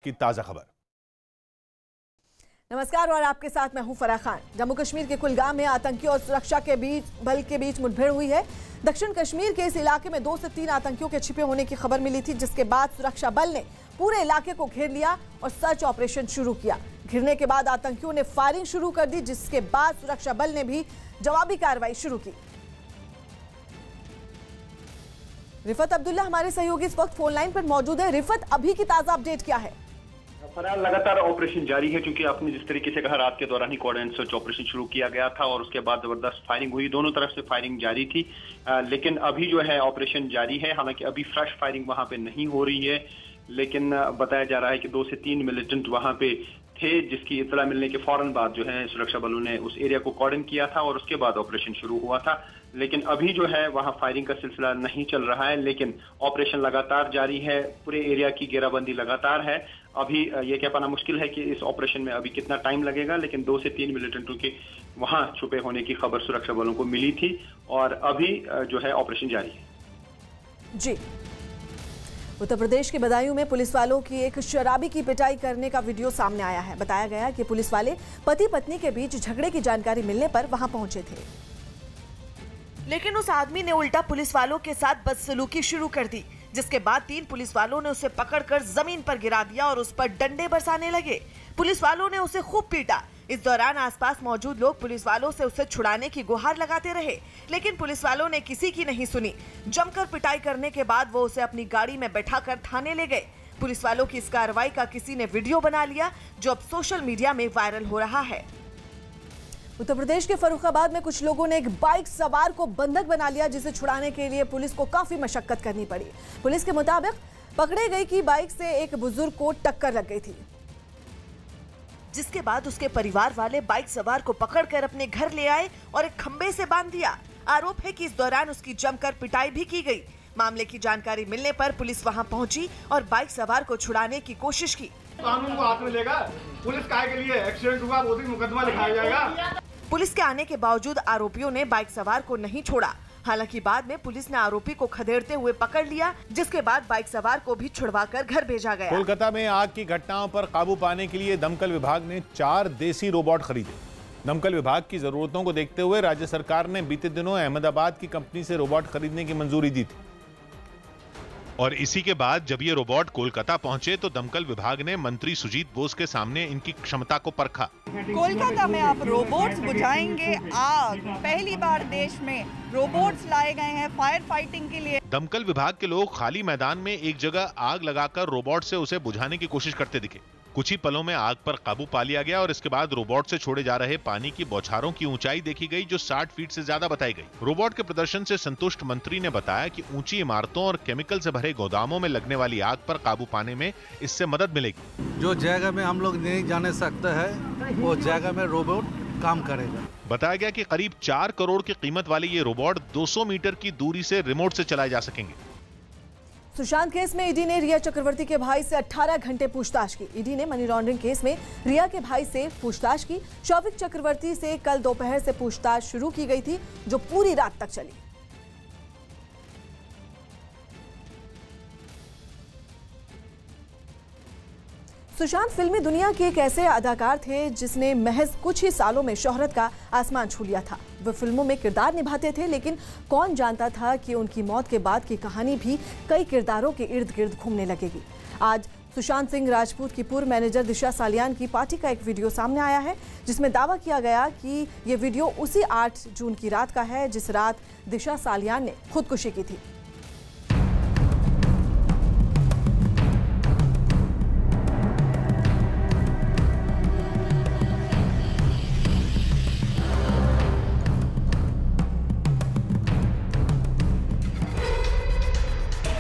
की ताजा खबर। नमस्कार और आपके साथ मैं हूं फराह खान। जम्मू कश्मीर के कुलगाम में आतंकियों और सुरक्षा के बल के बीच मुठभेड़ हुई है। दक्षिण कश्मीर के इस इलाके में 2 से 3 आतंकियों के छिपे होने की खबर मिली थी, जिसके बाद सुरक्षा बल ने पूरे इलाके को घेर लिया और सर्च ऑपरेशन शुरू किया। घिरने के बाद आतंकियों ने फायरिंग शुरू कर दी, जिसके बाद सुरक्षा बल ने भी जवाबी कार्रवाई शुरू की। रिफत अब्दुल्ला हमारे सहयोगी इस वक्त फोन लाइन पर मौजूद है। रिफत, अभी की ताजा अपडेट क्या है? फरार लगातार ऑपरेशन जारी है, क्योंकि आपने जिस तरीके से कहा रात के दौरान ही कोऑर्डिनेट सर्च ऑपरेशन शुरू किया गया था और उसके बाद जबरदस्त फायरिंग हुई। दोनों तरफ से फायरिंग जारी थी, लेकिन अभी जो है ऑपरेशन जारी है। हालांकि अभी फ्रेश फायरिंग वहां पे नहीं हो रही है, लेकिन बताया जा रहा है कि 2 से 3 मिलिटेंट वहां पे थे, जिसकी इत्तला मिलने के फौरन बाद जो है सुरक्षा बलों ने उस एरिया को कॉर्डन किया था और उसके बाद ऑपरेशन शुरू हुआ था। लेकिन अभी जो है वहां फायरिंग का सिलसिला नहीं चल रहा है, लेकिन ऑपरेशन लगातार जारी है। पूरे एरिया की घेराबंदी लगातार है। अभी ये कह पाना मुश्किल है कि इस ऑपरेशन में अभी कितना टाइम लगेगा, लेकिन 2 से 3 मिलिटेंटों के वहां छुपे होने की खबर सुरक्षा बलों को मिली थी और अभी जो है ऑपरेशन जारी है। जी, उत्तर प्रदेश के बदायूं में पुलिस वालों की एक शराबी की पिटाई करने का वीडियो सामने आया है। बताया गया कि पुलिस वाले पति पत्नी के बीच झगड़े की जानकारी मिलने पर वहां पहुंचे थे, लेकिन उस आदमी ने उल्टा पुलिस वालों के साथ बदसलूकी शुरू कर दी, जिसके बाद 3 पुलिस वालों ने उसे पकड़कर जमीन पर गिरा दिया और उस पर डंडे बरसाने लगे। पुलिस वालों ने उसे खूब पीटा। इस दौरान आसपास मौजूद लोग पुलिस वालों से उसे छुड़ाने की गुहार लगाते रहे, लेकिन पुलिस वालों ने किसी की नहीं सुनी। जमकर पिटाई करने के बाद वो उसे अपनी गाड़ी में बैठाकर थाने ले गए। पुलिस वालों की इस कार्रवाई का किसी ने वीडियो बना लिया, जो अब सोशल मीडिया में वायरल हो रहा है। उत्तर प्रदेश के फर्रुखाबाद में कुछ लोगों ने एक बाइक सवार को बंधक बना लिया, जिसे छुड़ाने के लिए पुलिस को काफी मशक्कत करनी पड़ी। पुलिस के मुताबिक पकड़े गई की बाइक से एक बुजुर्ग को टक्कर लग गई थी, जिसके बाद उसके परिवार वाले बाइक सवार को पकड़कर अपने घर ले आए और एक खंबे से बांध दिया। आरोप है कि इस दौरान उसकी जमकर पिटाई भी की गई। मामले की जानकारी मिलने पर पुलिस वहां पहुंची और बाइक सवार को छुड़ाने की कोशिश की। कानून को हाथ में लेगा, पुलिस काहे के लिए? एक्सीडेंट हुआ, वो भी मुकदमा लिखाया जाएगा। पुलिस के आने के बावजूद आरोपियों ने बाइक सवार को नहीं छोड़ा। हालांकि बाद में पुलिस ने आरोपी को खदेड़ते हुए पकड़ लिया, जिसके बाद बाइक सवार को भी छुड़वाकर घर भेजा गया। कोलकाता में आग की घटनाओं पर काबू पाने के लिए दमकल विभाग ने 4 देसी रोबोट खरीदे। दमकल विभाग की जरूरतों को देखते हुए राज्य सरकार ने बीते दिनों अहमदाबाद की कंपनी से रोबोट खरीदने की मंजूरी दी थी और इसी के बाद जब ये रोबोट कोलकाता पहुंचे तो दमकल विभाग ने मंत्री सुजीत बोस के सामने इनकी क्षमता को परखा। कोलकाता में आप रोबोट्स बुझाएंगे आग। पहली बार देश में रोबोट्स लाए गए हैं फायर फाइटिंग के लिए। दमकल विभाग के लोग खाली मैदान में एक जगह आग लगाकर रोबोट से उसे बुझाने की कोशिश करते दिखे। कुछ ही पलों में आग पर काबू पा लिया गया और इसके बाद रोबोट से छोड़े जा रहे पानी की बौछारों की ऊंचाई देखी गई, जो 60 फीट से ज्यादा बताई गई। रोबोट के प्रदर्शन से संतुष्ट मंत्री ने बताया कि ऊंची इमारतों और केमिकल से भरे गोदामों में लगने वाली आग पर काबू पाने में इससे मदद मिलेगी। जो जगह में हम लोग नहीं जाने सकते हैं, वो जगह में रोबोट काम करेगा। बताया गया कि करीब 4 करोड़ की कीमत वाले ये रोबोट 200 मीटर की दूरी से रिमोट से चलाए जा सकेंगे। सुशांत केस में ईडी ने रिया चक्रवर्ती के भाई से 18 घंटे पूछताछ की। ईडी ने मनी लॉन्ड्रिंग केस में रिया के भाई से पूछताछ की। शौविक चक्रवर्ती से कल दोपहर से पूछताछ शुरू की गई थी, जो पूरी रात तक चली। सुशांत फिल्मी दुनिया के एक ऐसे अदाकार थे जिसने महज कुछ ही सालों में शोहरत का आसमान छू लिया था। वे फिल्मों में किरदार निभाते थे, लेकिन कौन जानता था कि उनकी मौत के बाद की कहानी भी कई किरदारों के इर्द गिर्द घूमने लगेगी। आज सुशांत सिंह राजपूत की पूर्व मैनेजर दिशा सालियान की पार्टी का एक वीडियो सामने आया है, जिसमें दावा किया गया कि ये वीडियो उसी 8 जून की रात का है जिस रात दिशा सालियान ने खुदकुशी की थी।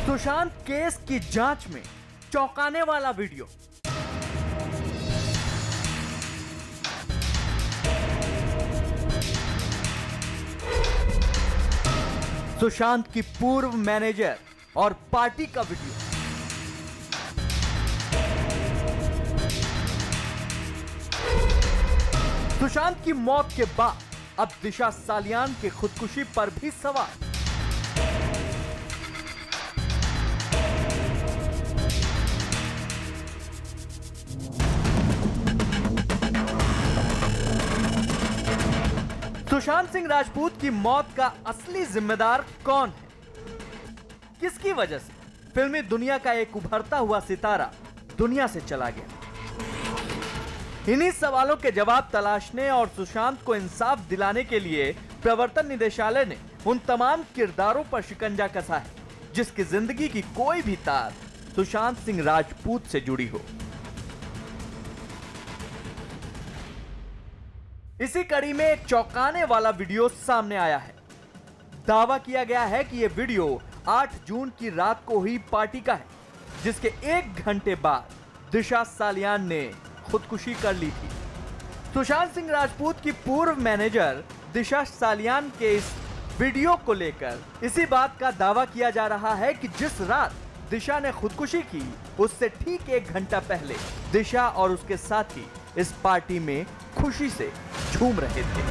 सुशांत केस की जांच में चौंकाने वाला वीडियो। सुशांत की पूर्व मैनेजर और पार्टी का वीडियो। सुशांत की मौत के बाद अब दिशा सालियान की खुदकुशी पर भी सवाल। सुशांत सिंह राजपूत की मौत का असली जिम्मेदार कौन है? किसकी वजह से फिल्मी दुनिया का एक उभरता हुआ सितारा दुनिया से चला गया? इन्हीं सवालों के जवाब तलाशने और सुशांत को इंसाफ दिलाने के लिए प्रवर्तन निदेशालय ने उन तमाम किरदारों पर शिकंजा कसा है जिसकी जिंदगी की कोई भी तार सुशांत सिंह राजपूत से जुड़ी हो। इसी कड़ी में एक चौंकाने वाला वीडियो सामने आया है। दावा किया गया है कि यह वीडियो 8 जून की रात को हुई पार्टी का है, जिसके 1 घंटे बाद दिशा सालियान ने खुदकुशी कर ली थी। सुशांत सिंह राजपूत की पूर्व मैनेजर दिशा सालियान के इस वीडियो को लेकर इसी बात का दावा किया जा रहा है कि जिस रात दिशा ने खुदकुशी की उससे ठीक 1 घंटा पहले दिशा और उसके साथी इस पार्टी में खुशी से झूम रहे थे।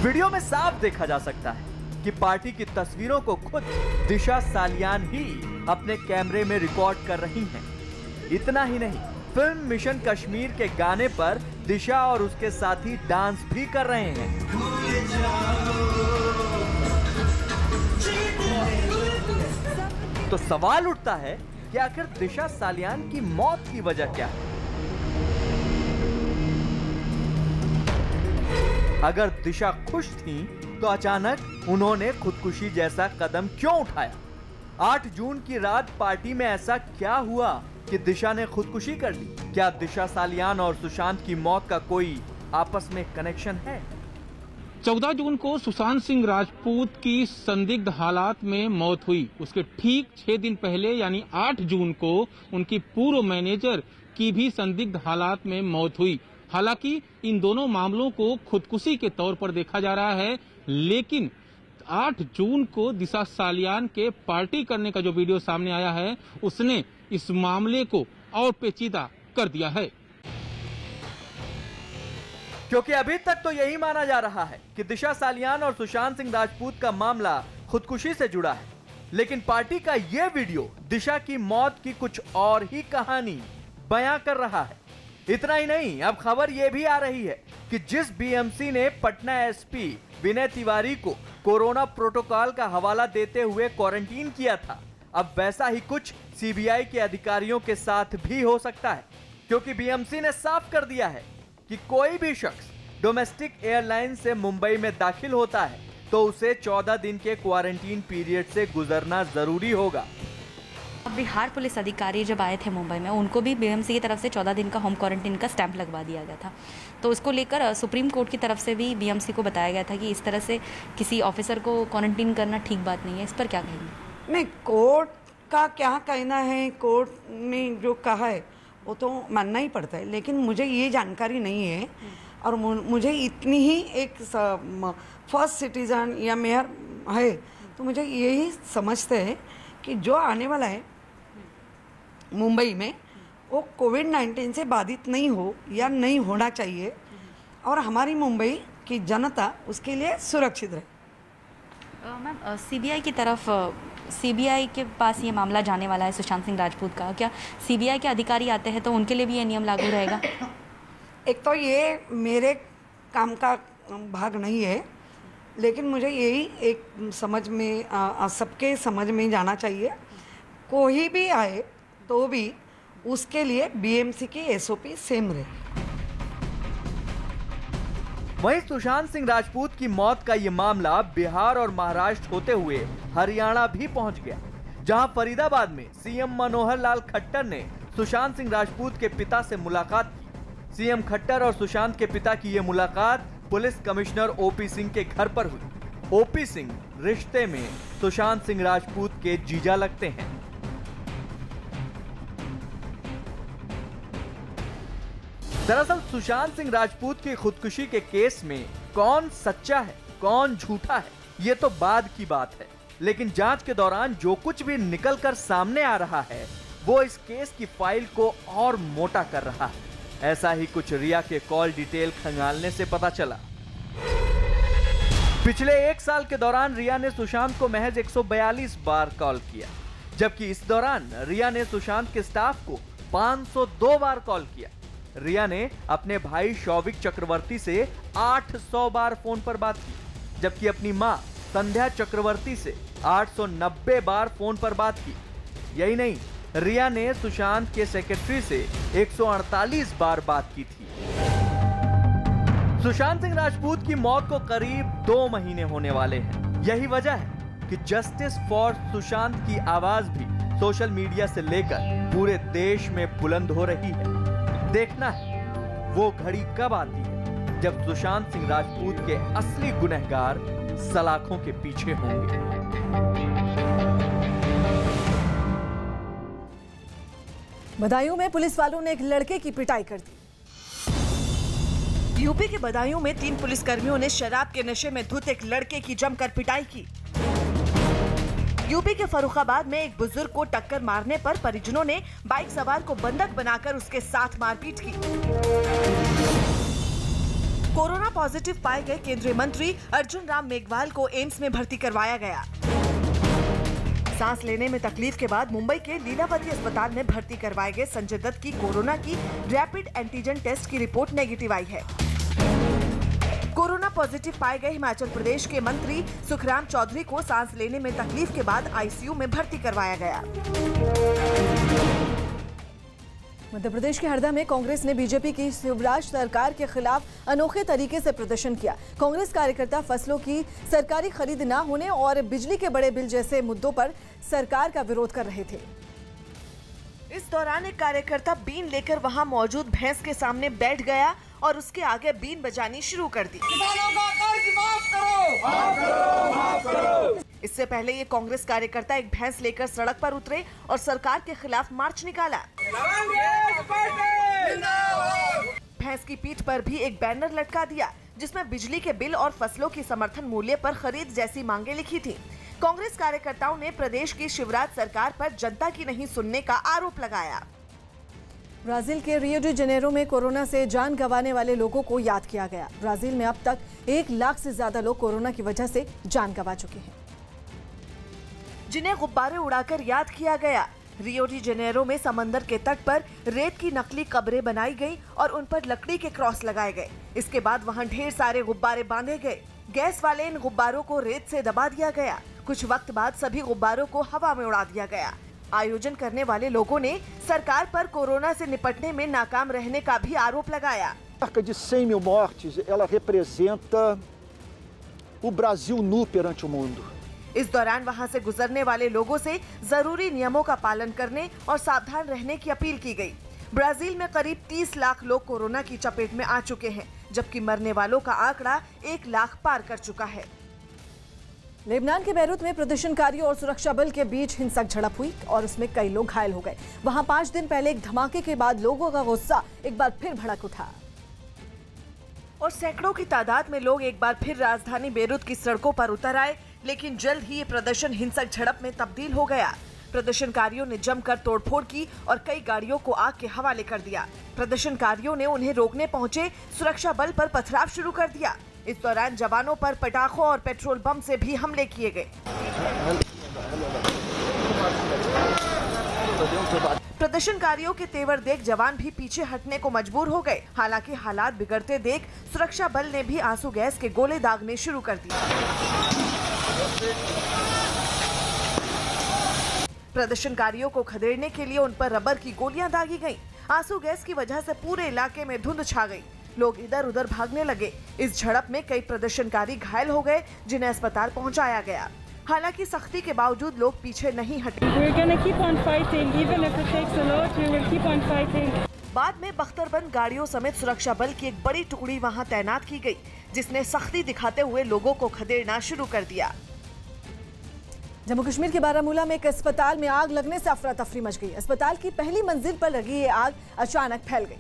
वीडियो में साफ देखा जा सकता है कि पार्टी की तस्वीरों को खुद दिशा सालियान ही अपने कैमरे में रिकॉर्ड कर रही हैं। इतना ही नहीं, फिल्म मिशन कश्मीर के गाने पर दिशा और उसके साथी डांस भी कर रहे हैं। तो सवाल उठता है कि आखिर दिशा सालियान की मौत की वजह क्या है? अगर दिशा खुश थी तो अचानक उन्होंने खुदकुशी जैसा कदम क्यों उठाया? 8 जून की रात पार्टी में ऐसा क्या हुआ कि दिशा ने खुदकुशी कर ली? क्या दिशा सालियान और सुशांत की मौत का कोई आपस में कनेक्शन है? 14 जून को सुशांत सिंह राजपूत की संदिग्ध हालात में मौत हुई। उसके ठीक 6 दिन पहले यानी 8 जून को उनकी पूर्व मैनेजर की भी संदिग्ध हालात में मौत हुई। हालांकि इन दोनों मामलों को खुदकुशी के तौर पर देखा जा रहा है, लेकिन 8 जून को दिशा सालियान के पार्टी करने का जो वीडियो सामने आया है उसने इस मामले को और पेचीदा कर दिया है। क्योंकि अभी तक तो यही माना जा रहा है कि दिशा सालियान और सुशांत सिंह राजपूत का मामला खुदकुशी से जुड़ा है, लेकिन पार्टी का यह वीडियो दिशा की मौत की कुछ और ही कहानी बयां कर रहा है। इतना ही नहीं, अब खबर यह भी आ रही है कि जिस बीएमसी ने पटना एसपी विनय तिवारी को कोरोना प्रोटोकॉल का हवाला देते हुए क्वारंटीन किया था, अब वैसा ही कुछ सीबीआई के अधिकारियों के साथ भी हो सकता है। क्योंकि बीएमसी ने साफ कर दिया है कि कोई भी शख्स डोमेस्टिक एयरलाइन से मुंबई में दाखिल होता है तो उसे 14 दिन के क्वारंटीन पीरियड से गुजरना जरूरी होगा। बिहार पुलिस अधिकारी जब आए थे मुंबई में, उनको भी बीएमसी की तरफ से 14 दिन का होम क्वारंटीन का स्टैंप लगवा दिया गया था। तो उसको लेकर सुप्रीम कोर्ट की तरफ से भी बीएमसी को बताया गया था कि इस तरह से किसी ऑफिसर को क्वारंटीन करना ठीक बात नहीं है। इस पर क्या कहेंगे? नहीं, कोर्ट का क्या कहना है, कोर्ट ने जो कहा है वो तो मानना ही पड़ता है, लेकिन मुझे ये जानकारी नहीं है और मुझे इतनी ही एक फर्स्ट सिटीजन या मेयर है तो मुझे यही समझते हैं कि जो आने वाला है मुंबई में वो कोविड-19 से बाधित नहीं हो या नहीं होना चाहिए और हमारी मुंबई की जनता उसके लिए सुरक्षित रहे। मैम, सीबीआई की तरफ सीबीआई के पास ये मामला जाने वाला है सुशांत सिंह राजपूत का, क्या सीबीआई के अधिकारी आते हैं तो उनके लिए भी ये नियम लागू रहेगा? एक तो ये मेरे काम का भाग नहीं है, लेकिन मुझे यही एक समझ में सबके समझ में जाना चाहिए, कोई भी आए तो भी उसके लिए बीएमसी की एसओपी सेम रहे। वहीं सुशांत सिंह राजपूत की मौत का ये मामला बिहार और महाराष्ट्र होते हुए हरियाणा भी पहुंच गया, जहां फरीदाबाद में सीएम मनोहर लाल खट्टर ने सुशांत सिंह राजपूत के पिता से मुलाकात की। सीएम खट्टर और सुशांत के पिता की यह मुलाकात पुलिस कमिश्नर ओपी सिंह के घर पर हुई। ओपी सिंह रिश्ते में सुशांत सिंह राजपूत के जीजा लगते हैं। दरअसल सुशांत सिंह राजपूत की खुदकुशी के केस में कौन सच्चा है, कौन झूठा है, ये तो बाद की बात है, लेकिन जांच के दौरान जो कुछ भी निकलकर सामने आ रहा है वो इस केस की फाइल को और मोटा कर रहा है। ऐसा ही कुछ रिया के कॉल डिटेल खंगालने से पता चला। पिछले 1 साल के दौरान रिया ने सुशांत को महज 142 बार कॉल किया, जबकि इस दौरान रिया ने सुशांत के स्टाफ को 502 बार कॉल किया। रिया ने अपने भाई शौविक चक्रवर्ती से 800 बार फोन पर बात की, जबकि अपनी मां संध्या चक्रवर्ती से 890 बार फोन पर बात की। यही नहीं, रिया ने सुशांत के सेक्रेटरी से 148 बार बात की थी। सुशांत सिंह राजपूत की मौत को करीब 2 महीने होने वाले हैं। यही वजह है कि जस्टिस फॉर सुशांत की आवाज भी सोशल मीडिया से लेकर पूरे देश में बुलंद हो रही है। देखना है वो घड़ी कब आती है जब सुशांत सिंह राजपूत के असली गुनहगार सलाखों के पीछे होंगे। बदायूं में पुलिस वालों ने एक लड़के की पिटाई कर दी। यूपी के बदायूं में 3 पुलिसकर्मियों ने शराब के नशे में धुत एक लड़के की जमकर पिटाई की। यूपी के फर्रुखाबाद में एक बुजुर्ग को टक्कर मारने पर परिजनों ने बाइक सवार को बंधक बनाकर उसके साथ मारपीट की। कोरोना पॉजिटिव पाए गए केंद्रीय मंत्री अर्जुन राम मेघवाल को एम्स में भर्ती करवाया गया। सांस लेने में तकलीफ के बाद मुंबई के लीलावती अस्पताल में भर्ती करवाए गए संजय दत्त की कोरोना की रैपिड एंटीजन टेस्ट की रिपोर्ट नेगेटिव आई है। कोरोना पॉजिटिव पाए गए हिमाचल प्रदेश के मंत्री सुखराम चौधरी को सांस लेने में तकलीफ के बाद आईसीयू में भर्ती करवाया गया। मध्य प्रदेश के हरदा में कांग्रेस ने बीजेपी की शिवराज सरकार के खिलाफ अनोखे तरीके से प्रदर्शन किया। कांग्रेस कार्यकर्ता फसलों की सरकारी खरीद न होने और बिजली के बड़े बिल जैसे मुद्दों पर सरकार का विरोध कर रहे थे। इस दौरान एक कार्यकर्ता बीन लेकर वहां मौजूद भैंस के सामने बैठ गया और उसके आगे बीन बजानी शुरू कर दी। किसानों का कर्ज माफ करो, माफ करो, माफ करो। इससे पहले ये कांग्रेस कार्यकर्ता एक भैंस लेकर सड़क पर उतरे और सरकार के खिलाफ मार्च निकाला। भैंस की पीठ पर भी एक बैनर लटका दिया जिसमें बिजली के बिल और फसलों की समर्थन मूल्य पर खरीद जैसी मांगे लिखी थी। कांग्रेस कार्यकर्ताओं ने प्रदेश की शिवराज सरकार पर जनता की नहीं सुनने का आरोप लगाया। ब्राजील के रियो डी जेनेरो में कोरोना से जान गंवाने वाले लोगों को याद किया गया। ब्राजील में अब तक 1 लाख से ज्यादा लोग कोरोना की वजह से जान गंवा चुके हैं, जिन्हें गुब्बारे उड़ाकर याद किया गया। रियो डी जेनेरो में समंदर के तट पर रेत की नकली कब्रें बनाई गई और उन पर लकड़ी के क्रॉस लगाए गए। इसके बाद वहां ढेर सारे गुब्बारे बांधे गए। गैस वाले इन गुब्बारों को रेत से दबा दिया गया। कुछ वक्त बाद सभी गुब्बारों को हवा में उड़ा दिया गया। आयोजन करने वाले लोगों ने सरकार पर कोरोना से निपटने में नाकाम रहने का भी आरोप लगाया। Cerca de 100 mil mortes, ela representa o Brasil nu perante o mundo. इस दौरान वहां से गुजरने वाले लोगों से जरूरी नियमों का पालन करने और सावधान रहने की अपील की गई। ब्राजील में करीब 30 लाख लोग कोरोना की चपेट में आ चुके हैं, जबकि मरने वालों का आंकड़ा 1 लाख पार कर चुका है। लेबनान के बैरूत में प्रदर्शनकारियों और सुरक्षा बल के बीच हिंसक झड़प हुई और उसमें कई लोग घायल हो गए। वहां 5 दिन पहले एक धमाके के बाद लोगों का गुस्सा एक बार फिर भड़क उठा और सैकड़ों की तादाद में लोग एक बार फिर राजधानी बैरूत की सड़कों पर उतर आए, लेकिन जल्द ही ये प्रदर्शन हिंसक झड़प में तब्दील हो गया। प्रदर्शनकारियों ने जमकर तोड़फोड़ की और कई गाड़ियों को आग के हवाले कर दिया। प्रदर्शनकारियों ने उन्हें रोकने पहुंचे सुरक्षा बल पर पथराव शुरू कर दिया। इस दौरान जवानों पर पटाखों और पेट्रोल बम से भी हमले किए गए। प्रदर्शनकारियों के तेवर देख जवान भी पीछे हटने को मजबूर हो गए। हालांकि हालात बिगड़ते देख सुरक्षा बल ने भी आंसू गैस के गोले दागने शुरू कर दिए। प्रदर्शनकारियों को खदेड़ने के लिए उन पर रबर की गोलियां दागी गईं। आंसू गैस की वजह से पूरे इलाके में धुंध छा गई। लोग इधर उधर भागने लगे। इस झड़प में कई प्रदर्शनकारी घायल हो गए, जिन्हें अस्पताल पहुंचाया गया। हालांकि सख्ती के बावजूद लोग पीछे नहीं हटे। बाद में बख्तरबंद गाड़ियों समेत सुरक्षा बल की एक बड़ी टुकड़ी वहां तैनात की गई, जिसने सख्ती दिखाते हुए लोगों को खदेड़ना शुरू कर दिया। जम्मू कश्मीर के बारामूला में एक अस्पताल में आग लगने से अफरा तफरी मच गई। अस्पताल की पहली मंजिल पर लगी ये आग अचानक फैल गई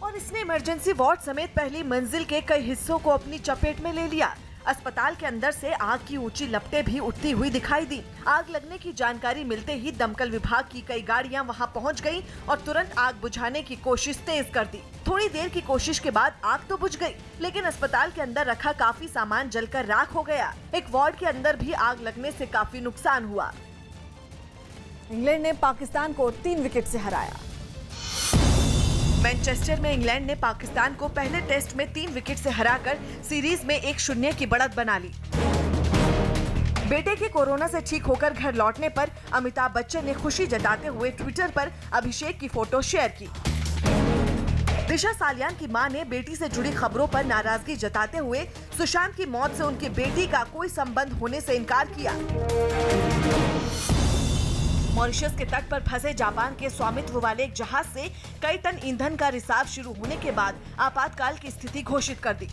और इसने इमरजेंसी वार्ड समेत पहली मंजिल के कई हिस्सों को अपनी चपेट में ले लिया। अस्पताल के अंदर से आग की ऊंची लपटें भी उठती हुई दिखाई दी। आग लगने की जानकारी मिलते ही दमकल विभाग की कई गाड़ियां वहां पहुंच गईं और तुरंत आग बुझाने की कोशिश तेज कर दी। थोड़ी देर की कोशिश के बाद आग तो बुझ गई, लेकिन अस्पताल के अंदर रखा काफी सामान जलकर राख हो गया। एक वार्ड के अंदर भी आग लगने से काफी नुकसान हुआ। इंग्लैंड ने पाकिस्तान को 3 विकेट से हराया। मैनचेस्टर में इंग्लैंड ने पाकिस्तान को पहले टेस्ट में 3 विकेट से हराकर सीरीज में 1-0 की बढ़त बना ली। बेटे के कोरोना से ठीक होकर घर लौटने पर अमिताभ बच्चन ने खुशी जताते हुए ट्विटर पर अभिषेक की फोटो शेयर की। दिशा सालियान की मां ने बेटी से जुड़ी खबरों पर नाराजगी जताते हुए सुशांत की मौत से उनकी बेटी का कोई संबंध होने से इनकार किया। मॉरिशस के तट पर फंसे जापान के स्वामित्व वाले एक जहाज से कई टन ईंधन का रिसाव शुरू होने के बाद आपातकाल की स्थिति घोषित कर दी।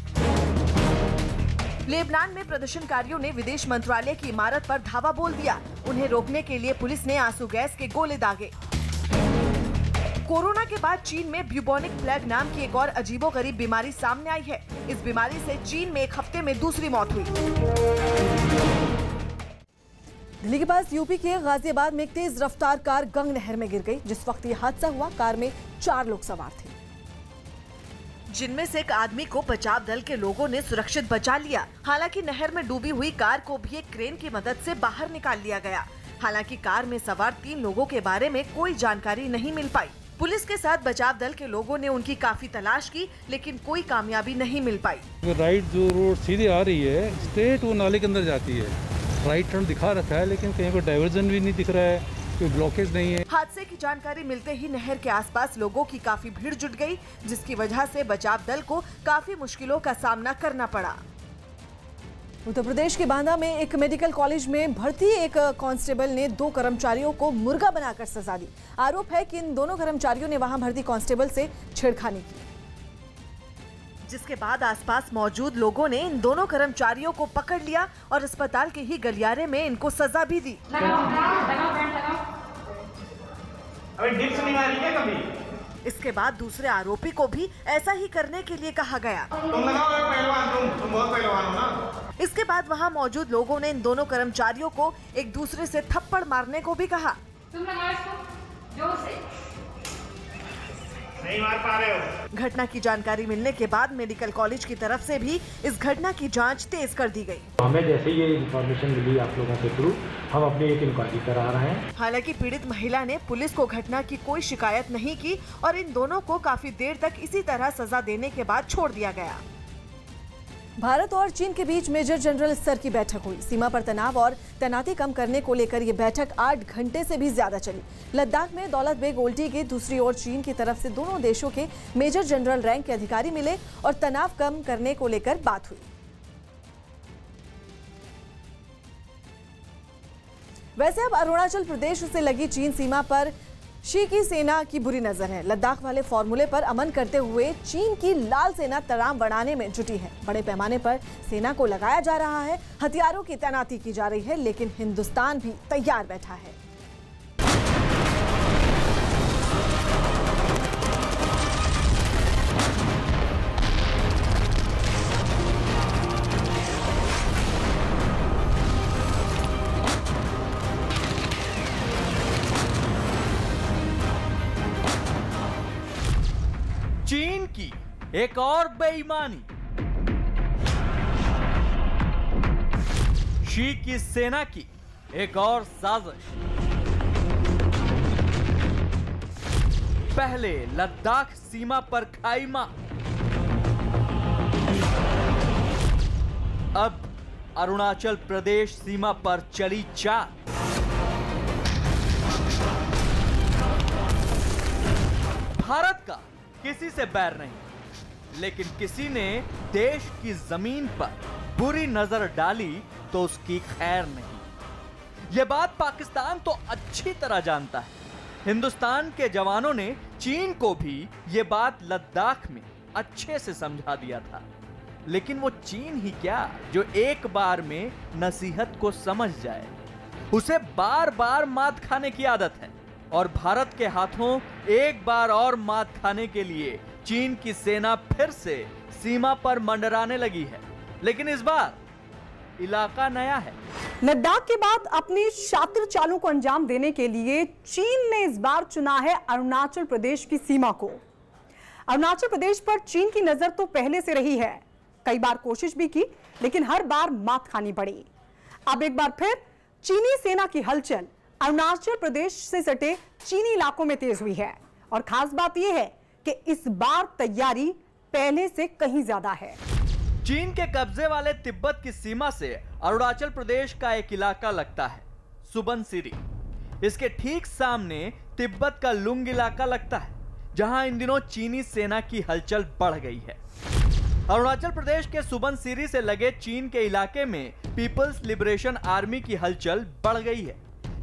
लेबनान में प्रदर्शनकारियों ने विदेश मंत्रालय की इमारत पर धावा बोल दिया। उन्हें रोकने के लिए पुलिस ने आंसू गैस के गोले दागे। कोरोना के बाद चीन में ब्यूबोनिक प्लेग नाम की एक और अजीबोगरीब बीमारी सामने आई है। इस बीमारी से चीन में एक हफ्ते में दूसरी मौत हुई। दिल्ली के पास यूपी के गाजियाबाद में एक तेज रफ्तार कार गंग नहर में गिर गई। जिस वक्त ये हादसा हुआ, कार में 4 लोग सवार थे, जिनमें से एक आदमी को बचाव दल के लोगों ने सुरक्षित बचा लिया। हालांकि नहर में डूबी हुई कार को भी एक क्रेन की मदद से बाहर निकाल लिया गया। हालांकि कार में सवार 3 लोगों के बारे में कोई जानकारी नहीं मिल पाई। पुलिस के साथ बचाव दल के लोगों ने उनकी काफी तलाश की, लेकिन कोई कामयाबी नहीं मिल पाई। राइट जो रोड सीधे आ रही है, स्ट्रेट वो नाले के अंदर जाती है। राइट टर्न दिखा रखा है, लेकिन कहीं पर डाइवर्जन भी नहीं दिख रहा है, कोई ब्लॉकेज नहीं है। हादसे की जानकारी मिलते ही नहर के आसपास लोगों की काफी भीड़ जुट गई, जिसकी वजह से बचाव दल को काफी मुश्किलों का सामना करना पड़ा। उत्तर प्रदेश के बांदा में एक मेडिकल कॉलेज में भर्ती एक कांस्टेबल ने 2 कर्मचारियों को मुर्गा बनाकर सजा दी। आरोप है कि इन दोनों कर्मचारियों ने वहां भर्ती कांस्टेबल से छेड़खानी की, जिसके बाद आसपास मौजूद लोगों ने इन दोनों कर्मचारियों को पकड़ लिया और अस्पताल के ही गलियारे में इनको सजा भी दी। अबे डिप्स नहीं मारी क्या कभी? इसके बाद दूसरे आरोपी को भी ऐसा ही करने के लिए कहा गया। तुम लगाओ एक पहलवान, तुम बहुत पहलवान हो ना। इसके बाद वहां मौजूद लोगों ने इन दोनों कर्मचारियों को एक दूसरे से थप्पड़ मारने को भी कहा। तुम लगाओ इसको जोर से। नहीं मार पा रहे हो। घटना की जानकारी मिलने के बाद मेडिकल कॉलेज की तरफ से भी इस घटना की जांच तेज कर दी गई। हमें जैसे ये इन्फॉर्मेशन मिली आप लोगों के थ्रू, हम अपनी एक इंक्वायरी करा रहे हैं। हालांकि पीड़ित महिला ने पुलिस को घटना की कोई शिकायत नहीं की और इन दोनों को काफी देर तक इसी तरह सजा देने के बाद छोड़ दिया गया। भारत और चीन के बीच मेजर जनरल स्तर की बैठक हुई। सीमा पर तनाव और तैनाती कम करने को लेकर ये बैठक 8 घंटे से भी ज्यादा चली। लद्दाख में दौलत बेग ओल्टी की दूसरी ओर चीन की तरफ से दोनों देशों के मेजर जनरल रैंक के अधिकारी मिले और तनाव कम करने को लेकर बात हुई। वैसे अब अरुणाचल प्रदेश से लगी चीन सीमा पर शी की सेना की बुरी नजर है। लद्दाख वाले फॉर्मूले पर अमन करते हुए चीन की लाल सेना तनाव बढ़ाने में जुटी है। बड़े पैमाने पर सेना को लगाया जा रहा है, हथियारों की तैनाती की जा रही है, लेकिन हिंदुस्तान भी तैयार बैठा है। चीन की एक और बेईमानी, शी की सेना की एक और साजिश। पहले लद्दाख सीमा पर खाई मां, अब अरुणाचल प्रदेश सीमा पर चली चाल। भारत का किसी से बैर नहीं, लेकिन किसी ने देश की जमीन पर बुरी नजर डाली तो उसकी खैर नहीं। यह बात पाकिस्तान तो अच्छी तरह जानता है। हिंदुस्तान के जवानों ने चीन को भी यह बात लद्दाख में अच्छे से समझा दिया था, लेकिन वो चीन ही क्या जो एक बार में नसीहत को समझ जाए। उसे बार बार मात खाने की आदत है और भारत के हाथों एक बार और मात खाने के लिए चीन की सेना फिर से सीमा पर मंडराने लगी है। लेकिन इस बार इलाका नया है। लद्दाख के बाद अपनी शातिर चालों को अंजाम देने के लिए चीन ने इस बार चुना है अरुणाचल प्रदेश की सीमा को। अरुणाचल प्रदेश पर चीन की नजर तो पहले से रही है, कई बार कोशिश भी की लेकिन हर बार मात खानी पड़ी। अब एक बार फिर चीनी सेना की हलचल अरुणाचल प्रदेश से सटे चीनी इलाकों में तेज हुई है और खास बात यह है कि इस बार तैयारी पहले से कहीं ज्यादा है। चीन के कब्जे वाले तिब्बत की सीमा से अरुणाचल प्रदेश का एक इलाका लगता है, सुबनसिरी। इसके ठीक सामने तिब्बत का लुंग इलाका लगता है, जहां इन दिनों चीनी सेना की हलचल बढ़ गई है। अरुणाचल प्रदेश के सुबनसिरी से लगे चीन के इलाके में पीपल्स लिबरेशन आर्मी की हलचल बढ़ गई है।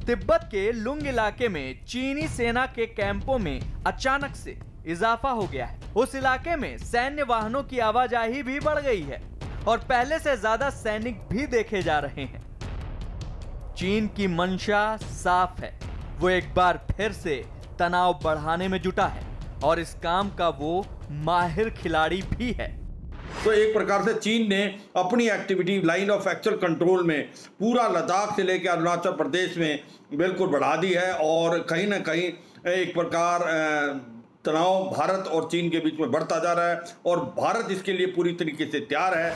तिब्बत के लुंग इलाके में चीनी सेना के कैंपों में अचानक से इजाफा हो गया है। उस इलाके में सैन्य वाहनों की आवाजाही भी बढ़ गई है और पहले से ज्यादा सैनिक भी देखे जा रहे हैं। चीन की मंशा साफ है, वो एक बार फिर से तनाव बढ़ाने में जुटा है और इस काम का वो माहिर खिलाड़ी भी है। तो एक प्रकार से चीन ने अपनी activity line of actual control में पूरा लद्दाख से लेकर अरुणाचल प्रदेश में बिल्कुल बढ़ा दी है और कहीं ना कहीं एक प्रकार तनाव भारत और चीन के बीच में बढ़ता जा रहा है और भारत इसके लिए पूरी तरीके से तैयार है।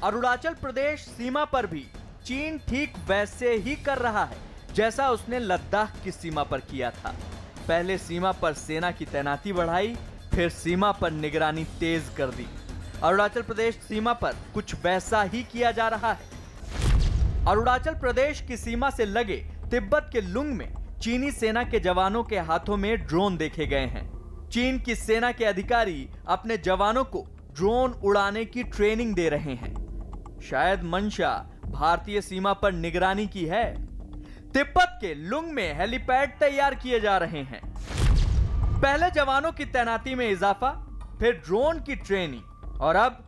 अरुणाचल प्रदेश सीमा पर भी चीन ठीक वैसे ही कर रहा है जैसा उसने लद्दाख की सीमा पर किया था। पहले सीमा पर सेना की तैनाती बढ़ाई, फिर सीमा पर निगरानी तेज कर दी। अरुणाचल प्रदेश सीमा पर कुछ वैसा ही किया जा रहा है। अरुणाचल प्रदेश की सीमा से लगे तिब्बत के लुंग में चीनी सेना के जवानों के हाथों में ड्रोन देखे गए हैं। चीन की सेना के अधिकारी अपने जवानों को ड्रोन उड़ाने की ट्रेनिंग दे रहे हैं। शायद मंशा भारतीय सीमा पर निगरानी की है। तिब्बत के लुंग में हेलीपैड तैयार किए जा रहे हैं। पहले जवानों की तैनाती में इजाफा, फिर ड्रोन की ट्रेनिंग और अब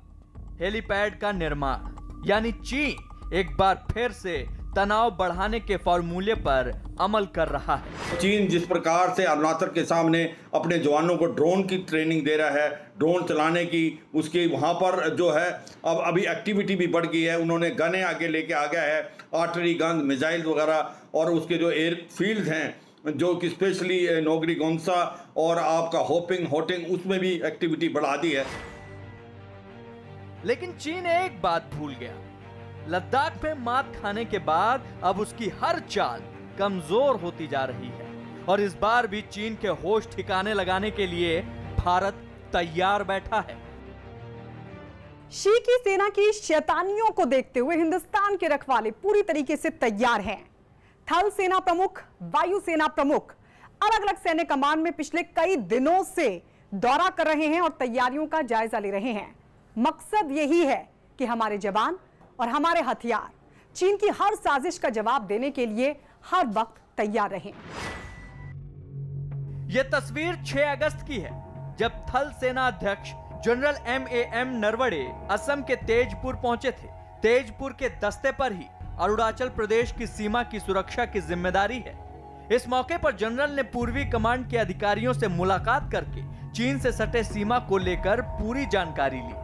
हेलीपैड का निर्माण। यानी चीन एक बार फिर से तनाव बढ़ाने के फॉर्मूले पर अमल कर रहा है। चीन जिस प्रकार से अरुणाचल के सामने अपने जवानों को ड्रोन की ट्रेनिंग दे रहा है, ड्रोन चलाने की, उसके वहाँ पर जो है अब अभी एक्टिविटी भी बढ़ गई है। उन्होंने गने आगे लेके आ गया है, आर्टरी गन, मिसाइल वगैरह, और उसके जो एयर फील्ड हैं जो कि स्पेशली नोगरी गोंसा और आपका होटिंग उसमें भी एक्टिविटी बढ़ा दी है। लेकिन चीन एक बात भूल गया, लद्दाख में मात खाने के बाद अब उसकी हर चाल कमजोर होती जा रही है और इस बार भी चीन के होश ठिकाने लगाने के लिए भारत तैयार बैठा है। शी की सेना की शैतानियों को देखते हुए हिंदुस्तान के रखवाले पूरी तरीके से तैयार हैं। थल सेना प्रमुख, वायु सेना प्रमुख अलग अलग सैन्य कमान में पिछले कई दिनों से दौरा कर रहे हैं और तैयारियों का जायजा ले रहे हैं। मकसद यही है कि हमारे जवान और हमारे हथियार चीन की हर साजिश का जवाब देने के लिए हर वक्त तैयार रहें। यह तस्वीर 6 अगस्त की है, जब थल सेना अध्यक्ष जनरल MAM नरवणे असम के तेजपुर पहुंचे थे। तेजपुर के दस्ते पर ही अरुणाचल प्रदेश की सीमा की सुरक्षा की जिम्मेदारी है। इस मौके पर जनरल ने पूर्वी कमांड के अधिकारियों से मुलाकात करके चीन से सटे सीमा को लेकर पूरी जानकारी ली।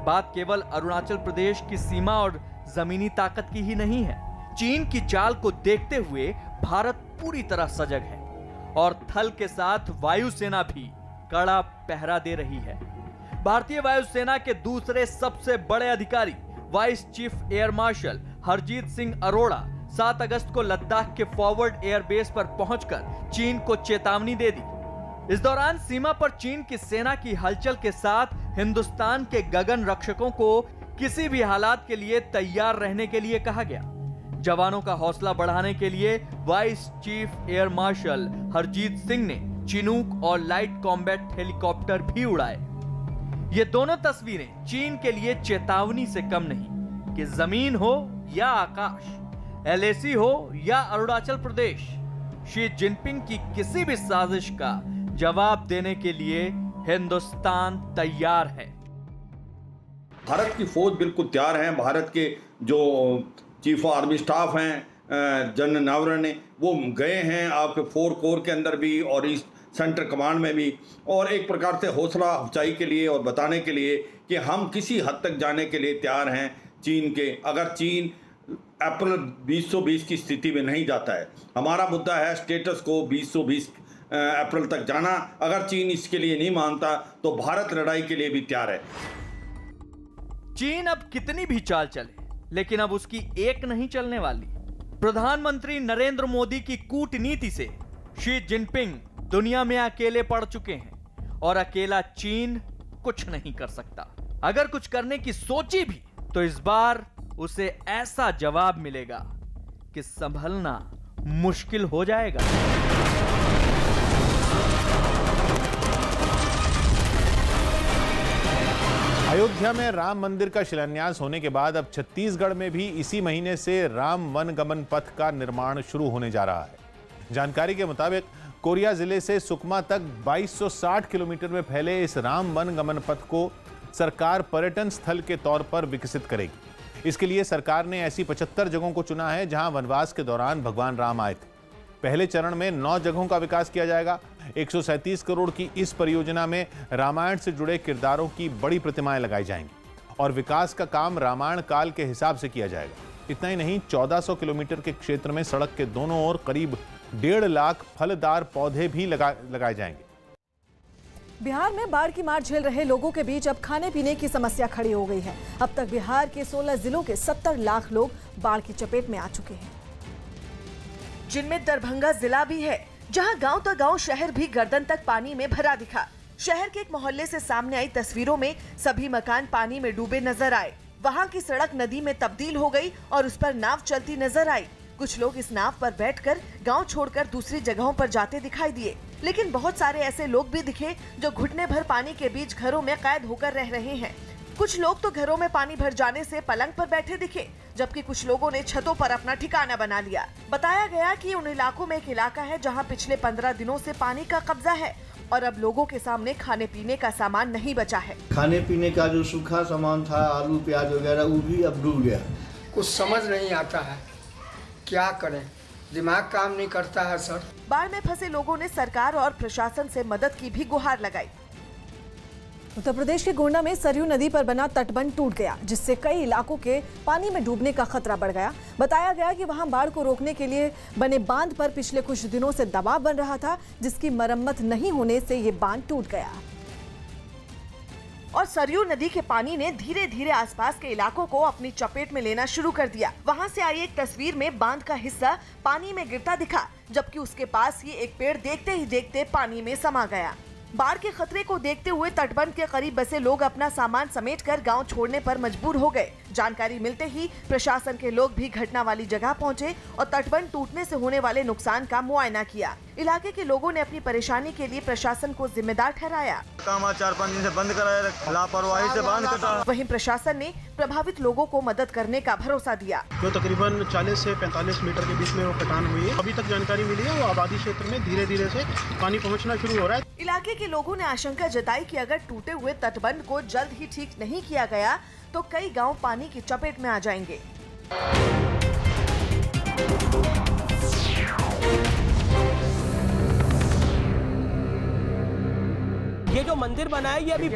बात केवल अरुणाचल प्रदेश की सीमा और जमीनी ताकत की ही नहीं है। चीन की चाल को देखते हुए भारत पूरी तरह सजग है और थल के साथ वायुसेना भी कड़ा पहरा दे रही है। भारतीय वायुसेना के दूसरे सबसे बड़े अधिकारी vice chief air marshal Harjeet Singh Arora 7 अगस्त को लद्दाख के फॉरवर्ड एयरबेस पर पहुंचकर चीन को चेतावनी दे दी। इस दौरान सीमा पर चीन की सेना की हलचल के साथ हिंदुस्तान के गगन रक्षकों को किसी भी हालात के लिए तैयार रहने के लिए कहा गया। जवानों का हौसला बढ़ाने के लिए vice chief air marshal Harjeet Singh ने चिनूक और लाइट कॉम्बैट हेलीकॉप्टर भी उड़ाए। ये दोनों तस्वीरें चीन के लिए चेतावनी से कम नहीं कि जमीन हो या आकाश, LAC हो या अरुणाचल प्रदेश, शी जिनपिंग की किसी भी साजिश का जवाब देने के लिए हिंदुस्तान तैयार है। भारत की फौज बिल्कुल तैयार है। भारत के जो चीफ ऑफ आर्मी स्टाफ हैं जनरल नरवणे, वो गए हैं आपके 4 कोर के अंदर भी और ईस्ट सेंटर कमांड में भी, और एक प्रकार से हौसला अफजाई के लिए और बताने के लिए कि हम किसी हद तक जाने के लिए तैयार हैं। चीन के, अगर चीन अप्रैल 2020 की स्थिति में नहीं जाता है। हमारा मुद्दा है स्टेटस को 2020 अप्रैल तक जाना। अगर चीन इसके लिए नहीं मानता तो भारत लड़ाई के लिए भी तैयार है। चीन अब कितनी भी चाल चले, लेकिन अब उसकी एक नहीं चलने वाली। प्रधानमंत्री नरेंद्र मोदी की कूटनीति से शी जिनपिंग दुनिया में अकेले पड़ चुके हैं और अकेला चीन कुछ नहीं कर सकता। अगर कुछ करने की सोची भी तो इस बार उसे ऐसा जवाब मिलेगा कि संभलना मुश्किल हो जाएगा। अयोध्या में राम मंदिर का शिलान्यास होने के बाद अब छत्तीसगढ़ में भी इसी महीने से राम वन गमन पथ का निर्माण शुरू होने जा रहा है। जानकारी के मुताबिक कोरिया जिले से सुकमा तक 2260 किलोमीटर में फैले इस राम वन गमन पथ को सरकार पर्यटन स्थल के तौर पर विकसित करेगी। इसके लिए सरकार ने ऐसी 75 जगहों को चुना है जहां वनवास के दौरान भगवान राम आए थे। पहले चरण में 9 जगहों का विकास किया जाएगा। 137 करोड़ की इस परियोजना में रामायण से जुड़े किरदारों की बड़ी प्रतिमाएं लगाई जाएंगी और विकास का काम रामायण काल के हिसाब से किया जाएगा। इतना ही नहीं, 1400 किलोमीटर के क्षेत्र में सड़क के दोनों ओर करीब 1.5 लाख फलदार पौधे भी लगाए जाएंगे। बिहार में बाढ़ की मार झेल रहे लोगों के बीच अब खाने पीने की समस्या खड़ी हो गई है। अब तक बिहार के 16 जिलों के 70 लाख लोग बाढ़ की चपेट में आ चुके हैं, जिनमें दरभंगा जिला भी है, जहां गांव तो गांव शहर भी गर्दन तक पानी में भरा दिखा। शहर के एक मोहल्ले से सामने आई तस्वीरों में सभी मकान पानी में डूबे नजर आए। वहां की सड़क नदी में तब्दील हो गई और उस पर नाव चलती नजर आई। कुछ लोग इस नाव पर बैठकर गांव छोड़कर दूसरी जगहों पर जाते दिखाई दिए, लेकिन बहुत सारे ऐसे लोग भी दिखे जो घुटने भर पानी के बीच घरों में कैद होकर रह रहे हैं। कुछ लोग तो घरों में पानी भर जाने से पलंग पर बैठे दिखे, जबकि कुछ लोगों ने छतों पर अपना ठिकाना बना लिया। बताया गया कि उन इलाकों में एक इलाका है जहां पिछले 15 दिनों से पानी का कब्जा है और अब लोगों के सामने खाने पीने का सामान नहीं बचा है। खाने पीने का जो सूखा सामान था, आलू प्याज वगैरह, वो भी अब डूब गया। कुछ समझ नहीं आता है, क्या करें, दिमाग काम नहीं करता है सर। बाढ़ में फंसे लोगों ने सरकार और प्रशासन से मदद की भी गुहार लगाई। उत्तर प्रदेश के गोंडा में सरयू नदी पर बना तटबंध टूट गया, जिससे कई इलाकों के पानी में डूबने का खतरा बढ़ गया। बताया गया कि वहां बाढ़ को रोकने के लिए बने बांध पर पिछले कुछ दिनों से दबाव बन रहा था, जिसकी मरम्मत नहीं होने से ये बांध टूट गया और सरयू नदी के पानी ने धीरे धीरे आसपास के इलाकों को अपनी चपेट में लेना शुरू कर दिया। वहां से आई एक तस्वीर में बांध का हिस्सा पानी में गिरता दिखा, जबकि उसके पास ही एक पेड़ देखते ही देखते पानी में समा गया। बाढ़ के खतरे को देखते हुए तटबंध के करीब बसे लोग अपना सामान समेटकर गांव छोड़ने पर मजबूर हो गए। जानकारी मिलते ही प्रशासन के लोग भी घटना वाली जगह पहुंचे और तटबंध टूटने से होने वाले नुकसान का मुआयना किया। इलाके के लोगों ने अपनी परेशानी के लिए प्रशासन को जिम्मेदार ठहराया। काम 4-5 दिन से बंद कराया, लापरवाही से बांध कटा। वहीं प्रशासन ने प्रभावित लोगों को मदद करने का भरोसा दिया। जो तकरीबन 40 से 45 मीटर के बीच में वो कटान हुई है। अभी तक जानकारी मिली है, वो आबादी क्षेत्र में धीरे धीरे से पानी पहुंचना शुरू हो रहा है। इलाके के लोगों ने आशंका जताई कि अगर टूटे हुए तटबंध को जल्द ही ठीक नहीं किया गया तो कई गांव पानी की चपेट में आ जाएंगे। ये जो मंदिर बना है ये अभी